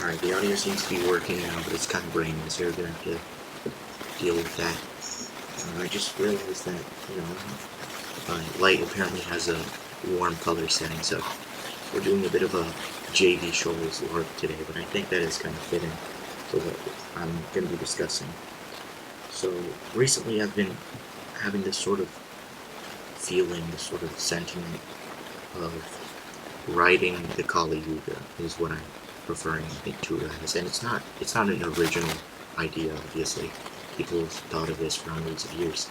Alright, the audio seems to be working now, but it's kind of raining, so you're gonna have to deal with that. I just realized that, my light apparently has a warm color setting, so we're doing a bit of a JV Shoals LARP today, but I think that is kind of fitting for what I'm going to be discussing. So recently I've been having this sort of feeling, this sort of sentiment of riding the Kali Yuga is what I'm referring, I think, to it as. And it's not an original idea, obviously. People have thought of this for hundreds of years.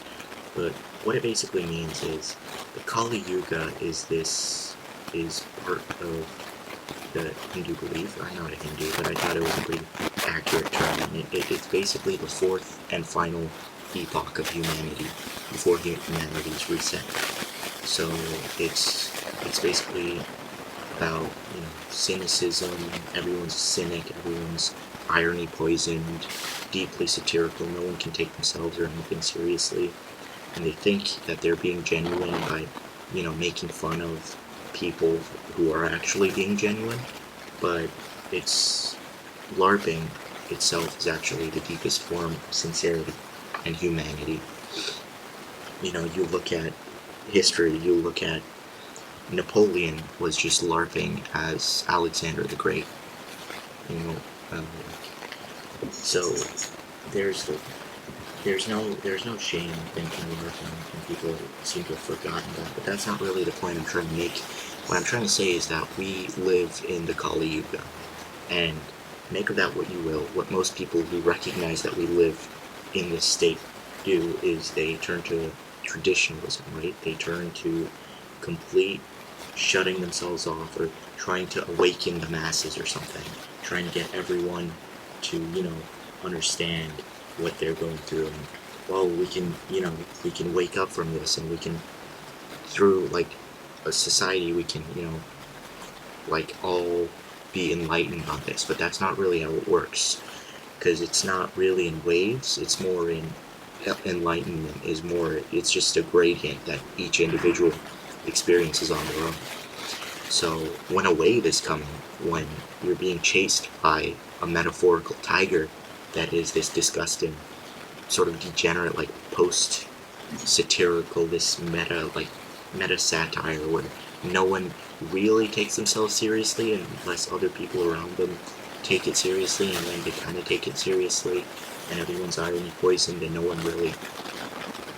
But what it basically means is the Kali Yuga is part of the Hindu belief. I'm not a Hindu, but I thought it was a pretty accurate term. And it's basically the fourth and final epoch of humanity before humanity's reset. So it's basically about, cynicism. Everyone's a cynic, everyone's irony poisoned, deeply satirical. No one can take themselves or anything seriously, and they think that they're being genuine by, making fun of people who are actually being genuine. But it's LARPing itself is actually the deepest form of sincerity and humanity. You look at history, you look at Napoleon was just LARPing as Alexander the Great. So there's no shame in thinking LARPing, and people seem to have forgotten that. But that's not really the point I'm trying to make. What I'm trying to say is that we live in the Kali Yuga, and make of that what you will. What most people who recognize that we live in this state do is they turn to traditionalism, right? They turn to complete shutting themselves off, or trying to awaken the masses or something, trying to get everyone to, understand what they're going through, and we can wake up from this, and we can, through like a society, we can, all be enlightened on this. But that's not really how it works, because it's not really in waves. It's more in enlightenment is more, it's just a gradient that each individual experiences on their own. So when a wave is coming, when you're being chased by a metaphorical tiger that is this disgusting, sort of degenerate, like post-satirical, this meta-satire where no one really takes themselves seriously unless other people around them take it seriously, and then they kind of take it seriously, and everyone's irony poisoned, and no one really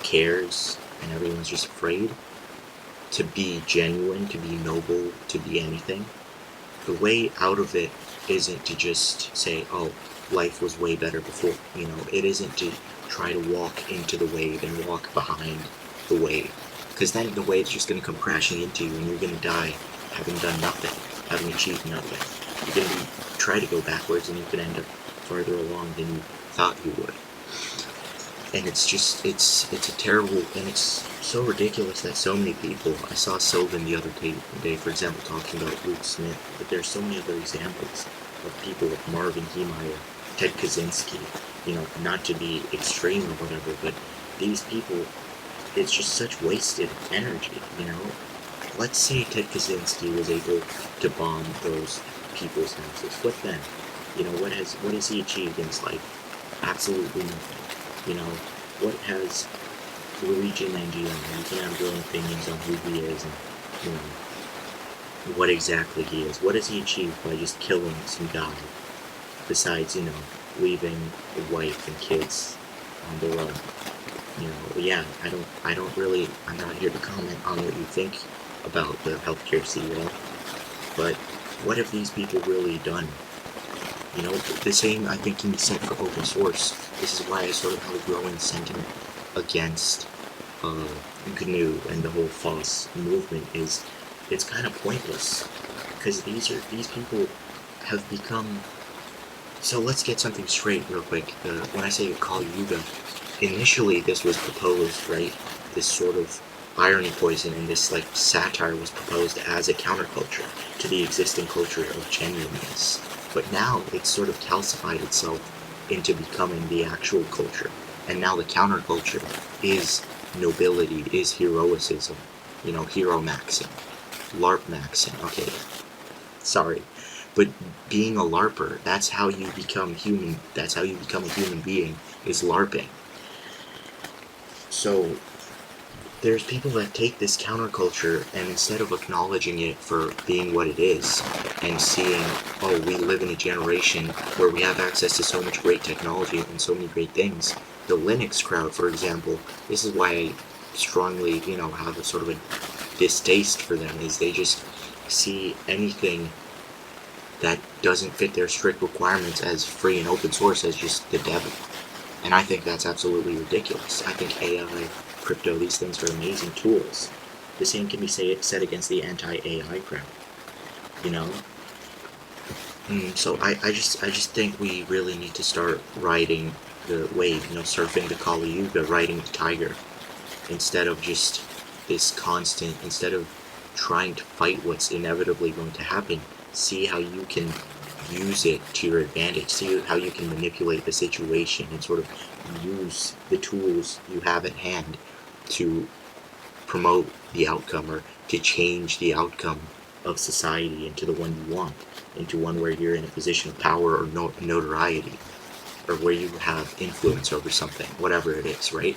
cares, and everyone's just afraid to be genuine, to be noble, to be anything. The way out of it isn't to just say, oh, life was way better before. It isn't to try to walk into the wave and walk behind the wave, because then the wave's just going to come crashing into you, and you're going to die having done nothing, having achieved nothing. You're going to try to go backwards, and you can end up farther along than you thought you would. And it's a terrible, and it's so ridiculous that so many people, I saw Sylvan the other day, for example, talking about Luke Smith, but there's so many other examples of people like Marvin Heemeyer, Ted Kaczynski, not to be extreme or whatever, but these people, it's just such wasted energy, Let's say Ted Kaczynski was able to bomb those people's houses. What then? What has he achieved in his life? Absolutely nothing. What has Luigi Mangione? You can have your own opinions on who he is and, what exactly he is. What has he achieved by just killing some guy? Besides, leaving a wife and kids on their own. Yeah, I'm not here to comment on what you think about the healthcare CEO, but what have these people really done? The same, I think, can be said for open source. This is why I sort of have a growing sentiment against GNU and the whole FOSS movement. It's kind of pointless, because these people have become. So let's get something straight real quick. When I say Kali Yuga, initially this was proposed, right? This sort of irony poison and this satire was proposed as a counterculture to the existing culture of genuineness. But now it's sort of calcified itself into becoming the actual culture. And now the counterculture is nobility, is hero maxing, LARP maxing. Okay, sorry. But being a LARPer, that's how you become human. That's how you become a human being, is LARPing. So there's people that take this counterculture and instead of acknowledging it for being what it is and seeing, oh, we live in a generation where we have access to so much great technology and so many great things. The Linux crowd, for example, this is why I strongly, have a sort of a distaste for them, is they just see anything that doesn't fit their strict requirements as free and open source as just the devil. And I think that's absolutely ridiculous. I think AI, crypto, these things are amazing tools. The same can be said against the anti-AI crowd, you know? So I just think we really need to start riding the wave, surfing the Kali Yuga, riding the tiger, instead of just instead of trying to fight what's inevitably going to happen. See how you can use it to your advantage. See how you can manipulate the situation and sort of use the tools you have at hand to promote the outcome or to change the outcome of society into the one you want, into one where you're in a position of power or notoriety, or where you have influence over something, whatever it is, right?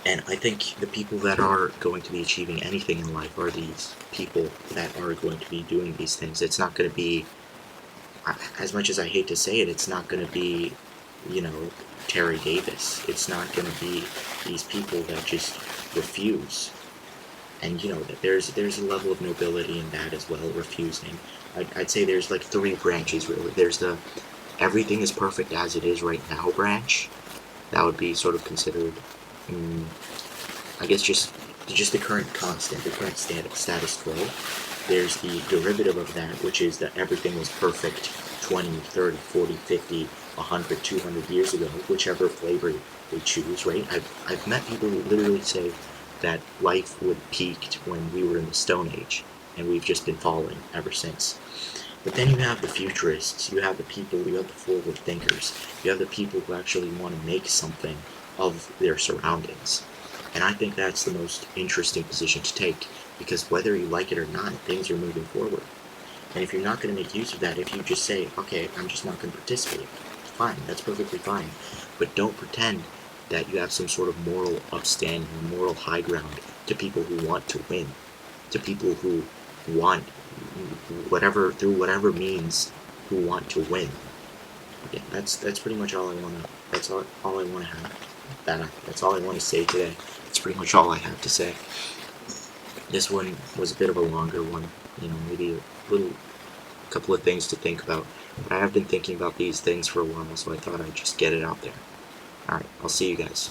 And I think the people that are going to be achieving anything in life are these people that are going to be doing these things. It's not going to be, as much as I hate to say it, it's not going to be, Terry Davis. It's not going to be these people that just refuse. And there's a level of nobility in that as well, refusing. I'd say there's like three branches really. There's the everything is perfect as it is right now branch. That would be sort of considered, I guess, just the current constant, the current status quo. There's the derivative of that, which is that everything was perfect 20, 30, 40, 50, 100, 200 years ago, whichever flavor they choose, right? I've met people who literally say that life would peaked when we were in the Stone Age, and we've just been falling ever since. But then you have the futurists, you have the people, you have the forward thinkers, you have the people who actually want to make something of their surroundings. And I think that's the most interesting position to take, because whether you like it or not, things are moving forward. And if you're not going to make use of that, if you just say, okay, I'm just not going to participate, fine, that's perfectly fine. But don't pretend that you have some sort of moral upstanding, moral high ground to people who want to win, to people who want whatever, through whatever means, who want to win. Yeah, that's pretty much all I want to, that's all I want to have. That's all I want to say today. That's pretty much all I have to say. This one was a bit of a longer one, maybe a couple of things to think about. But I have been thinking about these things for a while, so I thought I'd just get it out there. Alright, I'll see you guys.